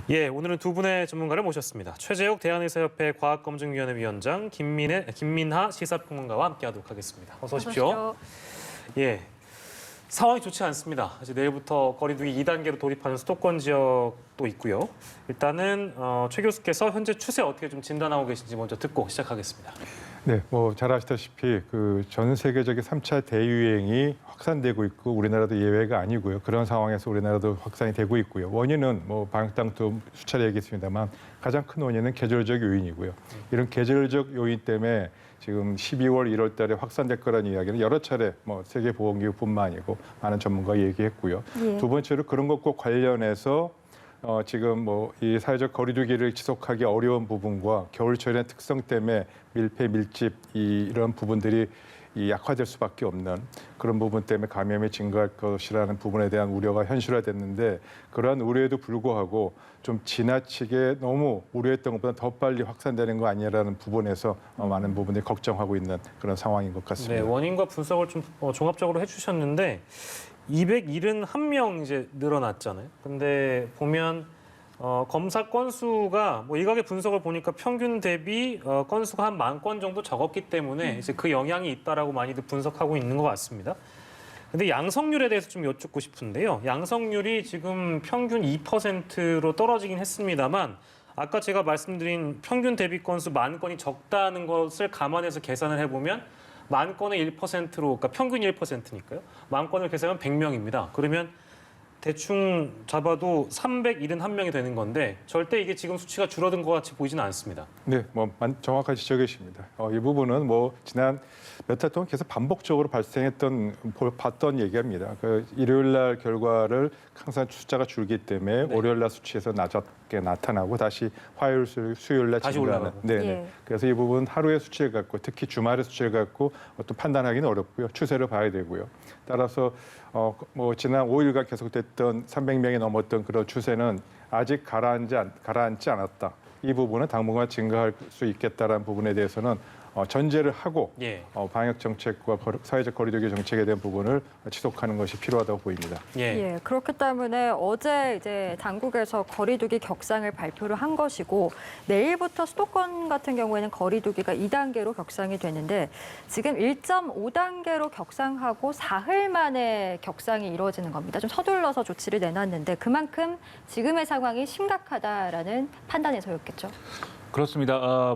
예, 오늘은 두 분의 전문가를 모셨습니다. 최재욱 대한의사협회 과학검증위원회 위원장, 김민하 시사평론가와 함께하도록 하겠습니다. 어서 오십시오. 예, 상황이 좋지 않습니다. 이제 내일부터 거리두기 2단계로 돌입하는 수도권 지역도 있고요. 일단은 최 교수께서 현재 추세 어떻게 좀 진단하고 계신지 먼저 듣고 시작하겠습니다. 네, 잘 아시다시피 그 전 세계적인 3차 대유행이 확산되고 있고 우리나라도 예외가 아니고요. 그런 상황에서 우리나라도 확산이 되고 있고요. 원인은 방역당도 수차례 얘기했습니다만 가장 큰 원인은 계절적 요인이고요. 이런 계절적 요인 때문에 지금 12월, 1월 달에 확산될 거라는 이야기는 여러 차례 세계보건기구뿐만 아니고 많은 전문가가 얘기했고요. 예. 두 번째로 그런 것과 관련해서 지금 이 사회적 거리두기를 지속하기 어려운 부분과 겨울철의 특성 때문에 밀폐, 밀집 이런 부분들이 약화될 수밖에 없는 그런 부분 때문에 감염이 증가할 것이라는 부분에 대한 우려가 현실화됐는데 그러한 우려에도 불구하고 좀 지나치게 너무 우려했던 것보다 더 빨리 확산되는 거 아니냐라는 부분에서 많은 부분들이 걱정하고 있는 그런 상황인 것 같습니다. 네, 원인과 분석을 좀 종합적으로 해주셨는데 271명 이제 늘어났잖아요. 근데 보면 검사 건수가 일각의 분석을 보니까 평균 대비 건수가 한 10,000건 정도 적었기 때문에 이제 그 영향이 있다라고 많이들 분석하고 있는 것 같습니다. 근데 양성률에 대해서 좀 여쭙고 싶은데요. 양성률이 지금 평균 2%로 떨어지긴 했습니다만 아까 제가 말씀드린 평균 대비 건수 10,000건이 적다는 것을 감안해서 계산을 해보면 10,000건의 1%로, 그러니까 평균 1%니까요. 10,000건을 계산하면 100명입니다. 그러면 대충 잡아도 371명이 되는 건데 절대 이게 지금 수치가 줄어든 것 같이 보이지는 않습니다. 네, 정확한 지적이십니다. 이 부분은 지난 몇 달 동안 계속 반복적으로 봤던 얘기입니다. 그 일요일 날 결과를 항상 숫자가 줄기 때문에 네. 월요일 날 수치에서 낮게 나타나고 다시 화요일, 수요일 날 다시 증가하는. 올라가고. 네, 예. 그래서 이 부분 하루의 수치를 갖고 특히 주말의 수치를 갖고 또 판단하기는 어렵고요. 추세를 봐야 되고요. 따라서 지난 5일간 계속됐던 300명이 넘었던 그런 추세는 아직 가라앉지 않았다. 이 부분은 당분간 증가할 수 있겠다라는 부분에 대해서는 전제를 하고 예. 방역 정책과 사회적 거리두기 정책에 대한 부분을 지속하는 것이 필요하다고 보입니다. 예. 예, 그렇기 때문에 어제 이제 당국에서 거리두기 격상을 발표를 한 것이고 내일부터 수도권 같은 경우에는 거리두기가 2단계로 격상이 되는데 지금 1.5단계로 격상하고 사흘 만에 격상이 이루어지는 겁니다. 좀 서둘러서 조치를 내놨는데 그만큼 지금의 상황이 심각하다라는 판단에서였겠죠. 그렇습니다.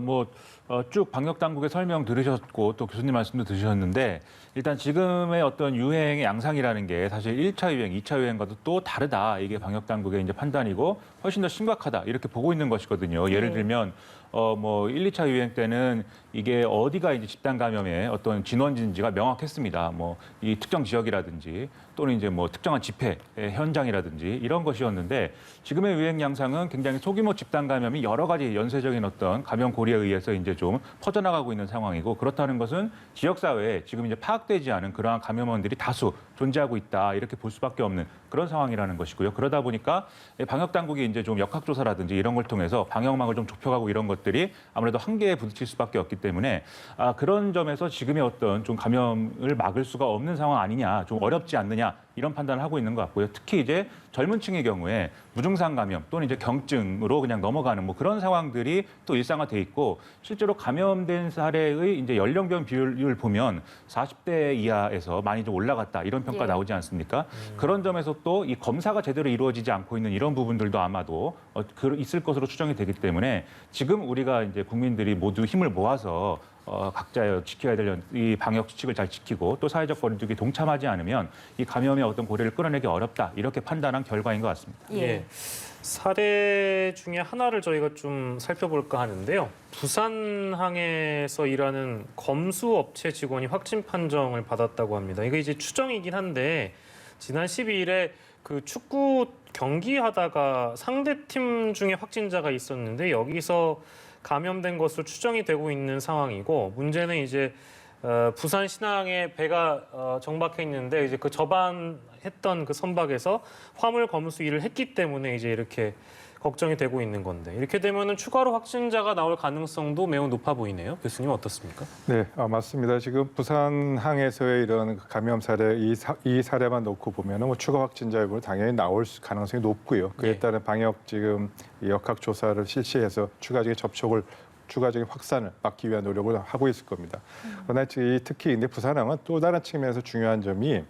쭉 방역 당국의 설명 들으셨고 또 교수님 말씀도 들으셨는데 일단 지금의 어떤 유행의 양상이라는 게 사실 1차 유행, 2차 유행과도 또 다르다. 이게 방역 당국의 이제 판단이고 훨씬 더 심각하다. 이렇게 보고 있는 것이거든요. 예를 들면 1, 2차 유행 때는 이게 어디가 이제 집단 감염의 어떤 진원지인지가 명확했습니다. 이 특정 지역이라든지 또는 이제 특정한 집회 현장이라든지 이런 것이었는데 지금의 유행 양상은 굉장히 소규모 집단 감염이 여러 가지 연쇄적인 어떤 감염 고리에 의해서 이제 좀 퍼져나가고 있는 상황이고 그렇다는 것은 지역 사회에 지금 이제 파악되지 않은 그러한 감염원들이 다수 존재하고 있다 이렇게 볼 수밖에 없는 그런 상황이라는 것이고요. 그러다 보니까 방역 당국이 이제 좀 역학조사라든지 이런 걸 통해서 방역망을 좀 좁혀가고 이런 것들이 아무래도 한계에 부딪힐 수밖에 없기 때문에 그런 점에서 지금의 어떤 좀 감염을 막을 수가 없는 상황 아니냐, 좀 어렵지 않느냐 이런 판단을 하고 있는 것 같고요. 특히 이제 젊은 층의 경우에 무증상 감염 또는 이제 경증으로 그냥 넘어가는 그런 상황들이 또 일상화돼 있고 실제로 감염된 사례의 이제 연령별 비율을 보면 40대 이하에서 많이 좀 올라갔다 이런 평가 예. 나오지 않습니까? 그런 점에서 또 이 검사가 제대로 이루어지지 않고 있는 이런 부분들도 아마도 있을 것으로 추정이 되기 때문에 지금 우리가 이제 국민들이 모두 힘을 모아서 각자 지켜야 될 이 방역 수칙을 잘 지키고 또 사회적 거리두기 동참하지 않으면 이 감염의 어떤 고리를 끌어내기 어렵다 이렇게 판단한 결과인 것 같습니다. 예. 사례 중에 하나를 저희가 좀 살펴볼까 하는데요. 부산항에서 일하는 검수 업체 직원이 확진 판정을 받았다고 합니다. 이게 이제 추정이긴 한데 지난 12일에 그 축구 경기하다가 상대팀 중에 확진자가 있었는데 여기서 감염된 것으로 추정이 되고 있는 상황이고 문제는 이제 부산 신항에 배가 정박해 있는데 이제 그 접안했던 그 선박에서 화물 검수 일을 했기 때문에 이제 이렇게 걱정이 되고 있는 건데 이렇게 되면은 추가로 확진자가 나올 가능성도 매우 높아 보이네요. 교수님 어떻습니까? 네, 맞습니다. 지금 부산항에서의 이런 감염 사례, 이 사례만 놓고 보면은 뭐 추가 확진자 여부는 당연히 나올 가능성이 높고요. 그에 예. 따른 방역 지금 역학 조사를 실시해서 추가적인 확산을 막기 위한 노력을 하고 있을 겁니다. 그러나 특히 근데 부산항은 또 다른 측면에서 중요한 점이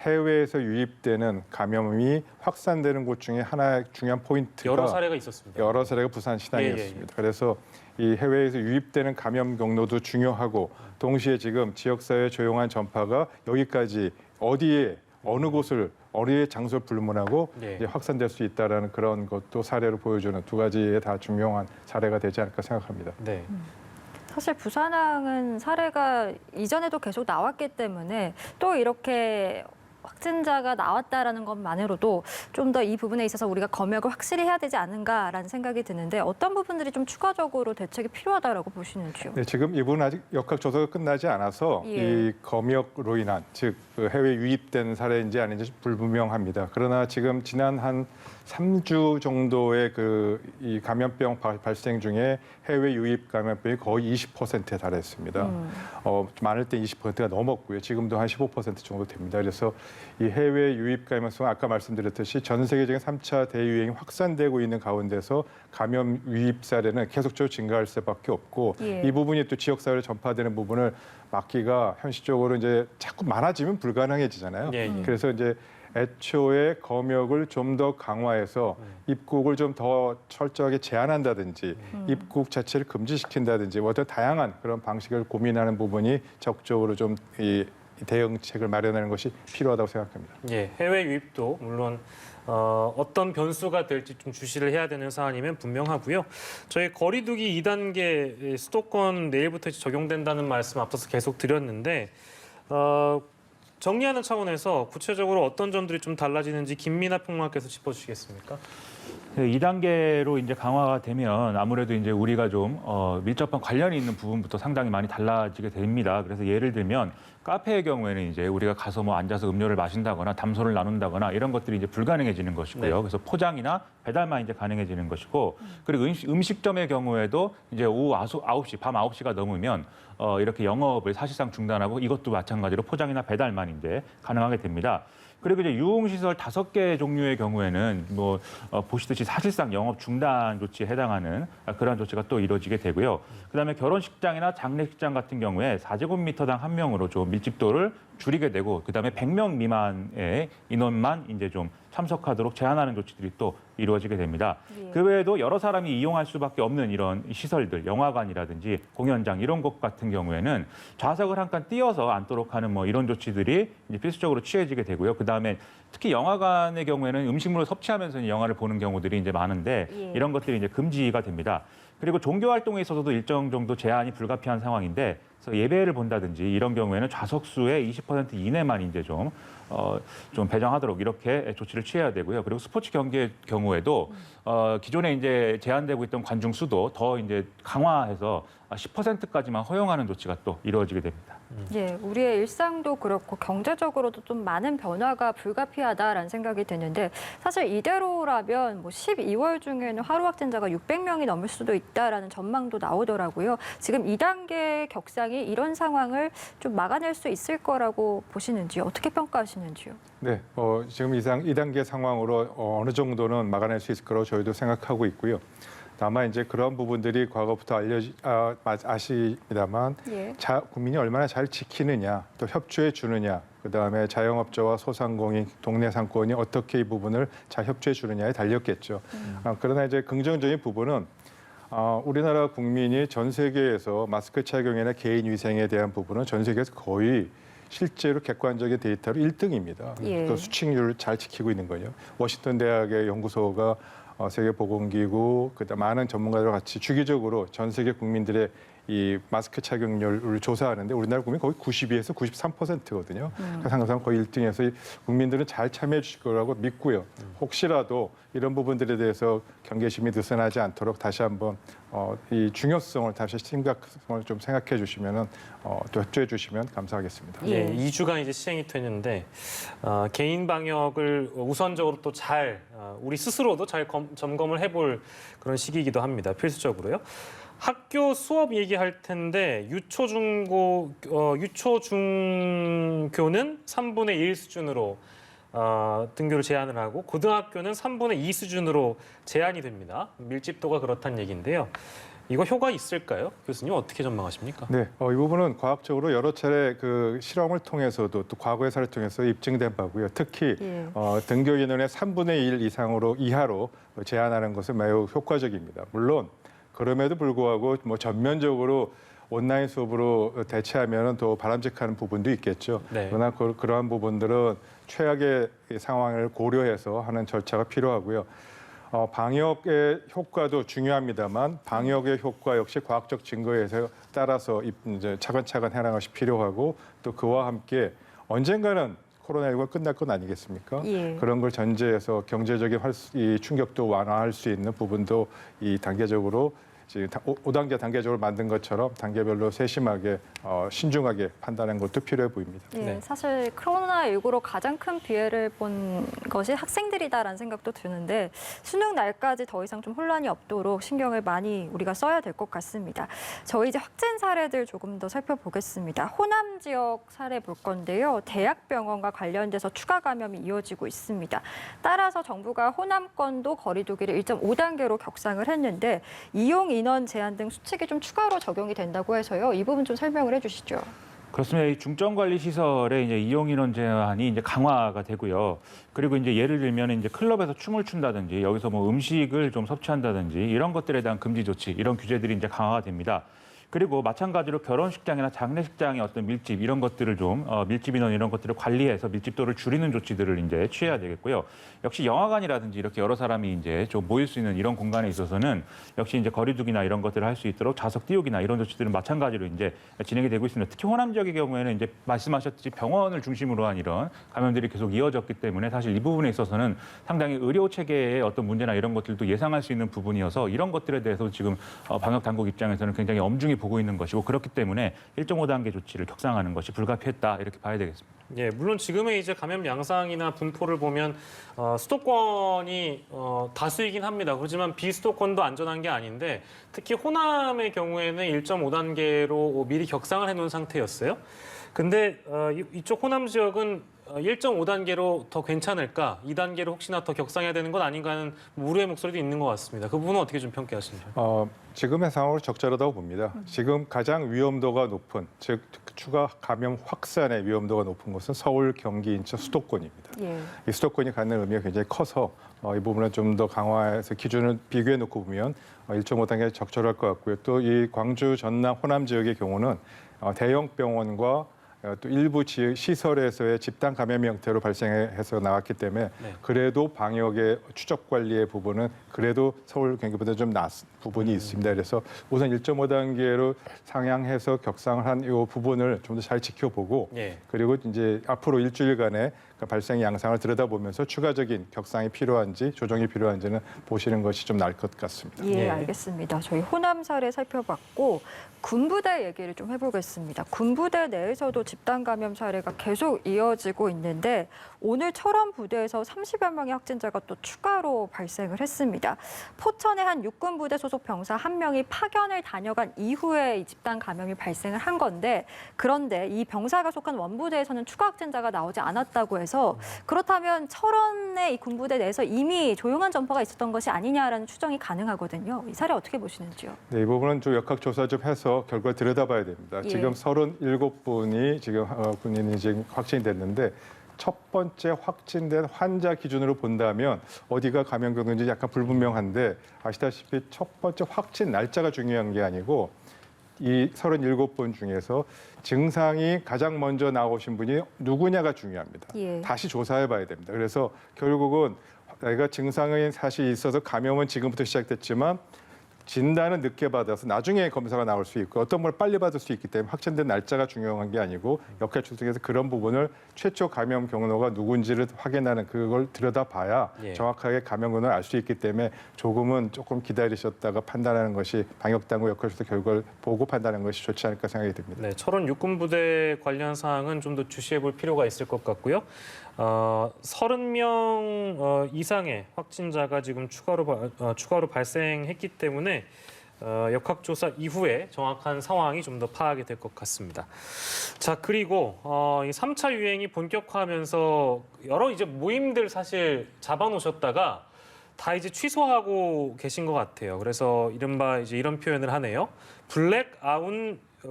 해외에서 유입되는 감염이 확산되는 곳 중에 하나의 중요한 포인트가 여러 사례가 있었습니다. 여러 사례가 부산 신항이었습니다. 그래서 이 해외에서 유입되는 감염 경로도 중요하고 동시에 지금 지역사회 조용한 전파가 여기까지 어디에 어느 곳을 어디에 장소를 불문하고 예. 이제 확산될 수 있다라는 그런 것도 사례로 보여주는 두 가지의 다 중요한 사례가 되지 않을까 생각합니다. 네. 사실 부산항은 사례가 이전에도 계속 나왔기 때문에 또 이렇게 확진자가 나왔다라는 것만으로도 좀 더 이 부분에 있어서 우리가 검역을 확실히 해야 되지 않은가라는 생각이 드는데 어떤 부분들이 좀 추가적으로 대책이 필요하다라고 보시는지요? 네, 지금 이분은 아직 역학 조사가 끝나지 않아서 예. 이 검역으로 인한 즉 그 해외 유입된 사례인지 아닌지 불분명합니다. 그러나 지금 지난 한 3주 정도의 이 감염병 발생 중에 해외 유입 감염병이 거의 20%에 달했습니다. 많을 때 20%가 넘었고요. 지금도 한 15% 정도 됩니다. 그래서 이 해외 유입 감염성 아까 말씀드렸듯이 전 세계적인 3차 대유행이 확산되고 있는 가운데서 감염 유입 사례는 계속적으로 증가할 수밖에 없고 예. 이 부분이 또 지역 사회로 전파되는 부분을 막기가 현실적으로 이제 자꾸 많아지면 불가능해지잖아요. 예, 예. 그래서 이제 애초에 검역을 좀 더 강화해서 입국을 좀 더 철저하게 제한한다든지 입국 자체를 금지시킨다든지 어떤 다양한 그런 방식을 고민하는 부분이 적극적으로 좀 이 대응책을 마련하는 것이 필요하다고 생각합니다. 예, 해외 유입도 물론 어떤 변수가 될지 좀 주시를 해야 되는 사안이면 분명하고요. 저희 거리두기 2단계 수도권 내일부터 적용된다는 말씀 앞서서 계속 드렸는데 정리하는 차원에서 구체적으로 어떤 점들이 좀 달라지는지 김민하 평론가께서 짚어주시겠습니까? 2단계로 이제 강화가 되면 아무래도 이제 우리가 좀 밀접한 관련이 있는 부분부터 상당히 많이 달라지게 됩니다. 그래서 예를 들면 카페의 경우에는 이제 우리가 가서 뭐 앉아서 음료를 마신다거나 담소를 나눈다거나 이런 것들이 이제 불가능해지는 것이고요. 네. 그래서 포장이나 배달만 이제 가능해지는 것이고 그리고 음식점의 경우에도 이제 오후 9시, 밤 9시가 넘으면 이렇게 영업을 사실상 중단하고 이것도 마찬가지로 포장이나 배달만 이제 가능하게 됩니다. 그리고 이제 유흥시설 5개 종류의 경우에는 뭐 보시듯이 사실상 영업 중단 조치에 해당하는 그러한 조치가 또 이루어지게 되고요. 그다음에 결혼식장이나 장례식장 같은 경우에 4제곱미터당 한 명으로 좀 밀집도를 줄이게 되고 그다음에 100명 미만의 인원만 이제 좀 참석하도록 제한하는 조치들이 또 이루어지게 됩니다. 예. 그 외에도 여러 사람이 이용할 수밖에 없는 이런 시설들, 영화관이라든지 공연장 이런 곳 같은 경우에는 좌석을 한 칸 띄어서 앉도록 하는 뭐 이런 조치들이 이제 필수적으로 취해지게 되고요. 그다음에 특히 영화관의 경우에는 음식물을 섭취하면서 영화를 보는 경우들이 이제 많은데 예. 이런 것들이 이제 금지가 됩니다. 그리고 종교 활동에 있어서도 일정 정도 제한이 불가피한 상황인데 그래서 예배를 본다든지 이런 경우에는 좌석수의 20% 이내만 이제 좀 배정하도록 이렇게 조치를 취해야 되고요. 그리고 스포츠 경기의 경우에도 기존에 이제 제한되고 있던 관중 수도 더 이제 강화해서 10%까지만 허용하는 조치가 또 이루어지게 됩니다. 예, 우리의 일상도 그렇고 경제적으로도 좀 많은 변화가 불가피하다라는 생각이 드는데 사실 이대로라면 뭐 12월 중에는 하루 확진자가 600명이 넘을 수도 있다라는 전망도 나오더라고요. 지금 2단계 격상이 이런 상황을 좀 막아낼 수 있을 거라고 보시는지요? 어떻게 평가하시는지요? 네, 지금 2단계 상황으로 어느 정도는 막아낼 수 있을 거라고 저희도 생각하고 있고요. 다만 이제 그런 부분들이 과거부터 아십니다만 예. 국민이 얼마나 잘 지키느냐, 또 협조해 주느냐, 그다음에 자영업자와 소상공인, 동네 상권이 어떻게 이 부분을 잘 협조해 주느냐에 달렸겠죠. 그러나 이제 긍정적인 부분은 우리나라 국민이 전 세계에서 마스크 착용이나 개인 위생에 대한 부분은 전 세계에서 거의 실제로 객관적인 데이터로 1등입니다. 예. 그 수칙률을 잘 지키고 있는 거예요. 워싱턴 대학의 연구소가 세계보건기구, 그다음 많은 전문가들과 같이 주기적으로 전 세계 국민들의 이 마스크 착용률을 조사하는데 우리나라 국민 거의 92에서 93%거든요. 항상 거의 1등에서 국민들은 잘 참여해 주실 거라고 믿고요. 혹시라도 이런 부분들에 대해서 경계심이 느슨하지 않도록 다시 한번 이 중요성을 다시 심각성을 좀 생각해 주시면은 또 협조해 주시면 감사하겠습니다. 예. 2주간 이제 시행이 되는데 개인 방역을 우선적으로 또 잘 우리 스스로도 잘 점검을 해볼 그런 시기이기도 합니다. 필수적으로요. 학교 수업 얘기할 텐데 유초 중교는 3분의 1 수준으로 등교를 제한을 하고 고등학교는 3분의 2 수준으로 제한이 됩니다. 밀집도가 그렇다는 얘기인데요. 이거 효과 있을까요? 교수님 어떻게 전망하십니까? 네, 이 부분은 과학적으로 여러 차례 그 실험을 통해서도 또 과거의 사례를 통해서 입증된 바고요. 특히 예. 등교 인원의 3분의 1 이하로 제한하는 것은 매우 효과적입니다. 물론 그럼에도 불구하고 뭐 전면적으로 온라인 수업으로 대체하면 더 바람직한 부분도 있겠죠. 네. 그러나 그러한 부분들은 최악의 상황을 고려해서 하는 절차가 필요하고요. 방역의 효과도 중요합니다만 방역의 효과 역시 과학적 증거에 따라서 이제 차근차근 해나가는 것이 필요하고 또 그와 함께 언젠가는 코로나19가 끝날 건 아니겠습니까? 예. 그런 걸 전제해서 경제적인 이 충격도 완화할 수 있는 부분도 이 단계적으로 지금 5단계 단계적으로 만든 것처럼 단계별로 세심하게 신중하게 판단하는 것도 필요해 보입니다. 예, 네. 사실 코로나19로 가장 큰 피해를 본 것이 학생들이다라는 생각도 드는데 수능 날까지 더 이상 좀 혼란이 없도록 신경을 많이 우리가 써야 될 것 같습니다. 저희 이제 확진 사례들 조금 더 살펴보겠습니다. 호남 지역 사례 볼 건데요. 대학병원과 관련돼서 추가 감염이 이어지고 있습니다. 따라서 정부가 호남권도 거리두기를 1.5단계로 격상을 했는데 이용 인원 제한 등 수칙이 좀 추가로 적용이 된다고 해서요. 이 부분 좀 설명을 해주시죠. 그렇습니다. 이 중증관리시설의 이제 이용 인원 제한이 이제 강화가 되고요. 그리고 이제 예를 들면 이제 클럽에서 춤을 춘다든지 여기서 뭐 음식을 좀 섭취한다든지 이런 것들에 대한 금지 조치, 이런 규제들이 이제 강화가 됩니다. 그리고 마찬가지로 결혼식장이나 장례식장의 어떤 밀집 이런 것들을 좀 밀집 인원 이런 것들을 관리해서 밀집도를 줄이는 조치들을 이제 취해야 되겠고요. 역시 영화관이라든지 이렇게 여러 사람이 이제 좀 모일 수 있는 이런 공간에 있어서는 역시 이제 거리두기나 이런 것들을 할 수 있도록 좌석 띄우기나 이런 조치들은 마찬가지로 이제 진행이 되고 있습니다. 특히 호남 지역의 경우에는 이제 말씀하셨듯이 병원을 중심으로 한 이런 감염들이 계속 이어졌기 때문에 사실 이 부분에 있어서는 상당히 의료 체계의 어떤 문제나 이런 것들도 예상할 수 있는 부분이어서 이런 것들에 대해서 지금 방역 당국 입장에서는 굉장히 엄중히 보고 있는 것이고 그렇기 때문에 1.5단계 조치를 격상하는 것이 불가피했다 이렇게 봐야 되겠습니다. 예, 물론 지금의 이제 감염 양상이나 분포를 보면 수도권이 다수이긴 합니다. 그렇지만 비수도권도 안전한 게 아닌데 특히 호남의 경우에는 1.5단계로 미리 격상을 해놓은 상태였어요. 근데 이쪽 호남 지역은 1.5단계로 더 괜찮을까? 2단계로 혹시나 더 격상해야 되는 건 아닌가 하는 우려의 목소리도 있는 것 같습니다. 그 부분은 어떻게 좀 평가하시나요? 지금의 상황으로 적절하다고 봅니다. 지금 가장 위험도가 높은, 즉 추가 감염 확산의 위험도가 높은 곳은 서울, 경기, 인천, 수도권입니다. 예. 이 수도권이 갖는 의미가 굉장히 커서 이 부분은 좀 더 강화해서 기준을 비교해 놓고 보면 1.5단계 적절할 것 같고요. 또 이 광주, 전남, 호남 지역의 경우는 대형 병원과 또 일부 시설에서의 집단 감염 형태로 발생해서 나왔기 때문에 네. 그래도 방역의 추적 관리의 부분은 그래도 서울 경기보다 좀 나은 부분이 있습니다. 그래서 우선 1.5단계로 상향해서 격상을 한 이 부분을 좀 더 잘 지켜보고 예. 그리고 이제 앞으로 일주일간의 그 발생 양상을 들여다보면서 추가적인 격상이 필요한지 조정이 필요한지는 보시는 것이 좀 나을 것 같습니다. 예, 예. 알겠습니다. 저희 호남 사례 살펴봤고 군부대 얘기를 좀 해보겠습니다. 군부대 내에서도 집단 감염 사례가 계속 이어지고 있는데 오늘 철원 부대에서 30여 명의 확진자가 또 추가로 발생을 했습니다. 포천의 한 육군 부대 소속 병사 한 명이 파견을 다녀간 이후에 이 집단 감염이 발생을 한 건데 그런데 이 병사가 속한 원부대에서는 추가 확진자가 나오지 않았다고 해서 그렇다면 철원의 이 군부대 내에서 이미 조용한 전파가 있었던 것이 아니냐라는 추정이 가능하거든요. 이 사례 어떻게 보시는지요? 네, 이 부분은 좀 역학조사 좀 해서 결과를 들여다봐야 됩니다. 예. 지금 37분이 지금 군인이 지금 확진됐는데 첫 번째 확진된 환자 기준으로 본다면 어디가 감염 경로인지 약간 불분명한데 아시다시피 첫 번째 확진 날짜가 중요한 게 아니고 이 37분 중에서 증상이 가장 먼저 나오신 분이 누구냐가 중요합니다. 예. 다시 조사해 봐야 됩니다. 그래서 결국은 내가 증상이 사실 있어서 감염은 지금부터 시작됐지만 진단은 늦게 받아서 나중에 검사가 나올 수 있고 어떤 걸 빨리 받을 수 있기 때문에 확진된 날짜가 중요한 게 아니고 역할 출석에서 그런 부분을 최초 감염 경로가 누군지를 확인하는 그걸 들여다봐야 예. 정확하게 감염 경로를 알 수 있기 때문에 조금은 조금 기다리셨다가 판단하는 것이 방역당국 역할 출석 결과를 보고 판단하는 것이 좋지 않을까 생각이 듭니다. 네, 철원 육군부대 관련 사항은 좀 더 주시해 볼 필요가 있을 것 같고요. 30명 이상의 확진자가 지금 추가로 발생했기 때문에 역학조사 이후에 정확한 상황이 좀 더 파악이 될 것 같습니다. 자, 그리고 이 3차 유행이 본격화하면서 여러 이제 모임들 사실 잡아놓으셨다가 다 이제 취소하고 계신 것 같아요. 그래서 이른바 이제 이런 표현을 하네요.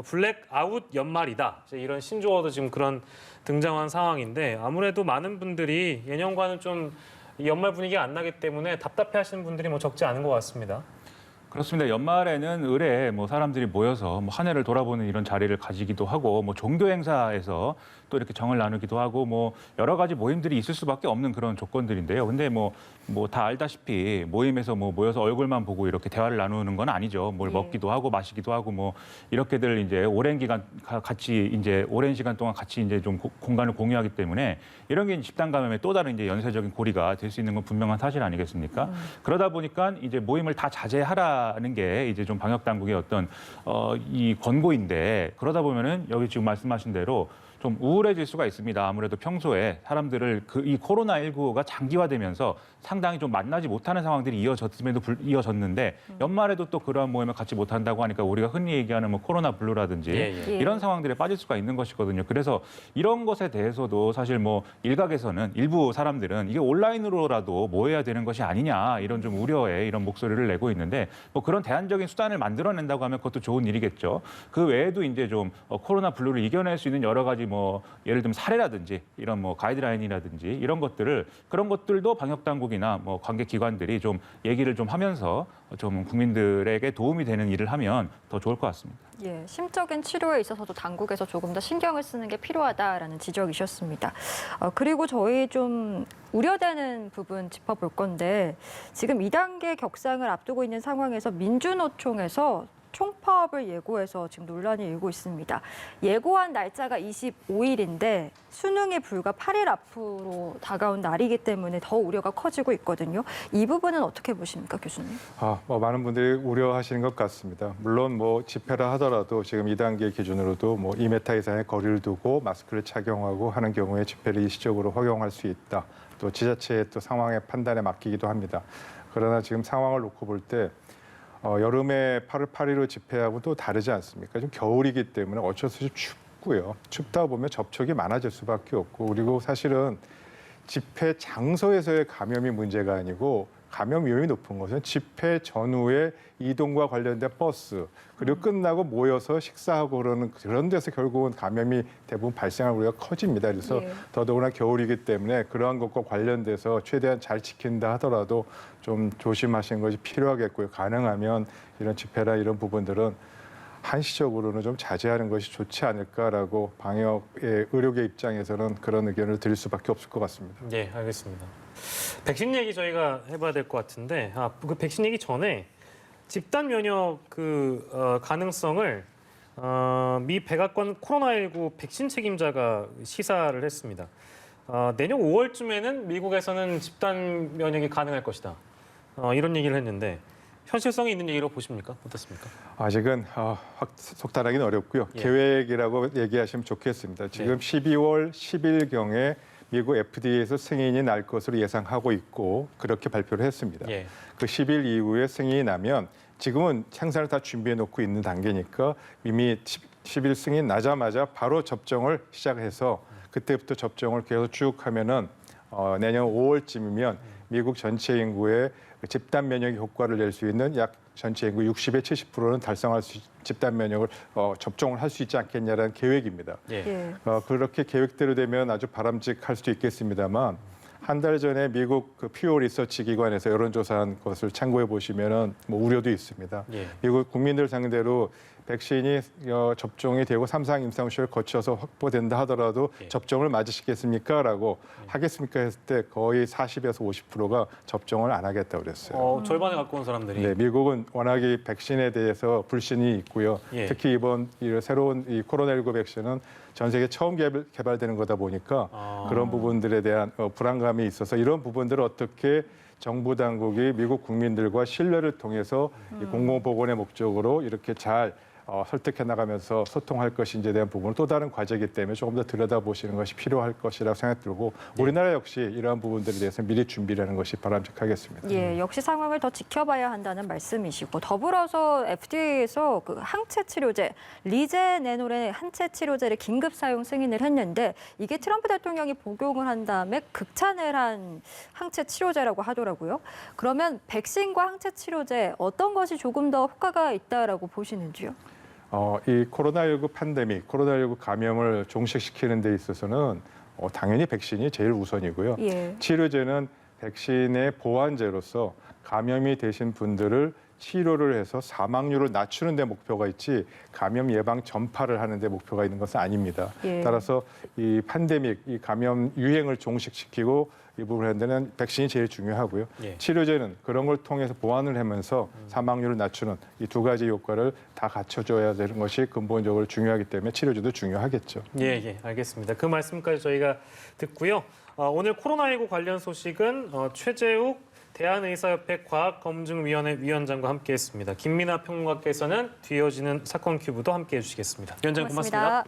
블랙아웃 연말이다. 이제 이런 신조어도 지금 그런 등장한 상황인데 아무래도 많은 분들이 예년과는 좀 이 연말 분위기가 안 나기 때문에 답답해하시는 분들이 뭐 적지 않은 것 같습니다. 그렇습니다. 연말에는 을에 뭐 사람들이 모여서 뭐 한 해를 돌아보는 이런 자리를 가지기도 하고 뭐 종교 행사에서 또 이렇게 정을 나누기도 하고 뭐 여러 가지 모임들이 있을 수밖에 없는 그런 조건들인데요. 근데 뭐 다 알다시피 모임에서 뭐 모여서 얼굴만 보고 이렇게 대화를 나누는 건 아니죠. 뭘 먹기도 하고 마시기도 하고 뭐 이렇게들 이제 오랜 기간 같이 이제 오랜 시간 동안 같이 이제 좀 공간을 공유하기 때문에 이런 게 집단 감염의 또 다른 이제 연쇄적인 고리가 될 수 있는 건 분명한 사실 아니겠습니까? 그러다 보니까 이제 모임을 다 자제하라는 게 이제 좀 방역 당국의 어떤 이 권고인데 그러다 보면은 여기 지금 말씀하신 대로 좀 우울해질 수가 있습니다. 아무래도 평소에 사람들을 이 코로나19가 장기화되면서 상당히 좀 만나지 못하는 상황들이 이어졌는데 연말에도 또 그러한 모임을 같이 못한다고 하니까 우리가 흔히 얘기하는 뭐 코로나 블루라든지 예. 이런 상황들에 빠질 수가 있는 것이거든요. 그래서 이런 것에 대해서도 사실 뭐 일각에서는 일부 사람들은 이게 온라인으로라도 모여야 되는 것이 아니냐 이런 좀 우려의 이런 목소리를 내고 있는데 뭐 그런 대안적인 수단을 만들어낸다고 하면 그것도 좋은 일이겠죠. 그 외에도 이제 좀 코로나 블루를 이겨낼 수 있는 여러 가지 뭐 예를 들면 사례라든지 이런 뭐 가이드라인이라든지 이런 것들을 그런 것들도 방역 당국이나 뭐 관계 기관들이 좀 얘기를 좀 하면서 좀 국민들에게 도움이 되는 일을 하면 더 좋을 것 같습니다. 예, 심적인 치료에 있어서도 당국에서 조금 더 신경을 쓰는 게 필요하다라는 지적이셨습니다. 그리고 저희 좀 우려되는 부분 짚어볼 건데 지금 2단계 격상을 앞두고 있는 상황에서 민주노총에서 총파업을 예고해서 지금 논란이 일고 있습니다. 예고한 날짜가 25일인데 수능이 불과 8일 앞으로 다가온 날이기 때문에 더 우려가 커지고 있거든요. 이 부분은 어떻게 보십니까, 교수님? 뭐 많은 분들이 우려하시는 것 같습니다. 물론 뭐 집회라 하더라도 지금 2단계 기준으로도 뭐 2m 이상의 거리를 두고 마스크를 착용하고 하는 경우에 집회를 일시적으로 허용할 수 있다. 또 지자체의 또 상황의 판단에 맡기기도 합니다. 그러나 지금 상황을 놓고 볼 때 여름에 8월 8일로 집회하고 또 다르지 않습니까? 좀 겨울이기 때문에 어쩔 수 없이 춥고요. 춥다 보면 접촉이 많아질 수밖에 없고 그리고 사실은 집회 장소에서의 감염이 문제가 아니고 감염 위험이 높은 것은 집회 전후에 이동과 관련된 버스 그리고 끝나고 모여서 식사하고 그런 데서 결국은 감염이 대부분 발생할 우려가 커집니다. 그래서 더더구나 겨울이기 때문에 그러한 것과 관련돼서 최대한 잘 지킨다 하더라도 좀 조심하시는 것이 필요하겠고요. 가능하면 이런 집회나 이런 부분들은 한시적으로는 좀 자제하는 것이 좋지 않을까라고 방역의 의료계 입장에서는 그런 의견을 드릴 수밖에 없을 것 같습니다. 네, 알겠습니다. 백신 얘기 저희가 해봐야 될 것 같은데 그 백신 얘기 전에 집단 면역 가능성을 미 백악관 코로나19 백신 책임자가 시사를 했습니다. 내년 5월쯤에는 미국에서는 집단 면역이 가능할 것이다. 이런 얘기를 했는데 현실성이 있는 얘기로 보십니까? 어떻습니까? 아직은 속단하기는 어렵고요. 예. 계획이라고 얘기하시면 좋겠습니다. 지금 12월 10일경에 미국 FDA에서 승인이 날 것으로 예상하고 있고 그렇게 발표를 했습니다. 예. 그 10일 이후에 승인이 나면 지금은 생산을 다 준비해 놓고 있는 단계니까 이미 10일 승인 나자마자 바로 접종을 시작해서 그때부터 접종을 계속 쭉 하면은 내년 5월쯤이면 미국 전체 인구의 집단 면역 효과를 낼 수 있는 약 전체 인구 60에 70%는 달성할 수 집단 면역을 접종을 할 수 있지 않겠냐라는 계획입니다. 예. 예. 그렇게 계획대로 되면 아주 바람직할 수도 있겠습니다만 한 달 전에 미국 그 퓨어 리서치 기관에서 여론조사한 것을 참고해 보시면은 뭐 우려도 있습니다. 예. 미국 국민들 상대로 백신이 접종이 되고 3상 임상시험을 거쳐서 확보된다 하더라도 예. 접종을 맞으시겠습니까? 라고 하겠습니까? 했을 때 거의 40에서 50%가 접종을 안 하겠다고 그랬어요. 절반에 가까운 사람들이. 네, 미국은 워낙에 백신에 대해서 불신이 있고요. 예. 특히 이번 이 새로운 이 코로나19 백신은 전 세계 처음 개발되는 거다 보니까 그런 부분들에 대한 불안감이 있어서 이런 부분들을 어떻게 정부 당국이 미국 국민들과 신뢰를 통해서 이 공공보건의 목적으로 이렇게 잘 설득해 나가면서 소통할 것인지에 대한 부분은 또 다른 과제이기 때문에 조금 더 들여다보시는 것이 필요할 것이라고 생각 들고 우리나라 역시 이러한 부분들에 대해서 미리 준비를 하는 것이 바람직하겠습니다. 예, 역시 상황을 더 지켜봐야 한다는 말씀이시고 더불어서 FDA에서 그 항체 치료제 리제네놀의 항체 치료제를 긴급 사용 승인을 했는데 이게 트럼프 대통령이 복용을 한 다음에 극찬을 한 항체 치료제라고 하더라고요. 그러면 백신과 항체 치료제 어떤 것이 조금 더 효과가 있다라고 보시는지요? 이 코로나19 팬데믹, 코로나19 감염을 종식시키는 데 있어서는 당연히 백신이 제일 우선이고요. 예. 치료제는 백신의 보완제로서 감염이 되신 분들을 치료를 해서 사망률을 낮추는 데 목표가 있지 감염 예방 전파를 하는 데 목표가 있는 것은 아닙니다. 예. 따라서 이 팬데믹, 이 감염 유행을 종식시키고 이 부분을 하는 데는 백신이 제일 중요하고요. 예. 치료제는 그런 걸 통해서 보완을 하면서 사망률을 낮추는 이 두 가지 효과를 다 갖춰줘야 되는 것이 근본적으로 중요하기 때문에 치료제도 중요하겠죠. 예, 알겠습니다. 그 말씀까지 저희가 듣고요. 오늘 코로나19 관련 소식은 최재욱 대한의사협회 과학검증위원회 위원장과 함께했습니다. 김민아 평론가께서는 뒤이어지는 사건 큐브도 함께해 주시겠습니다. 위원장 고맙습니다.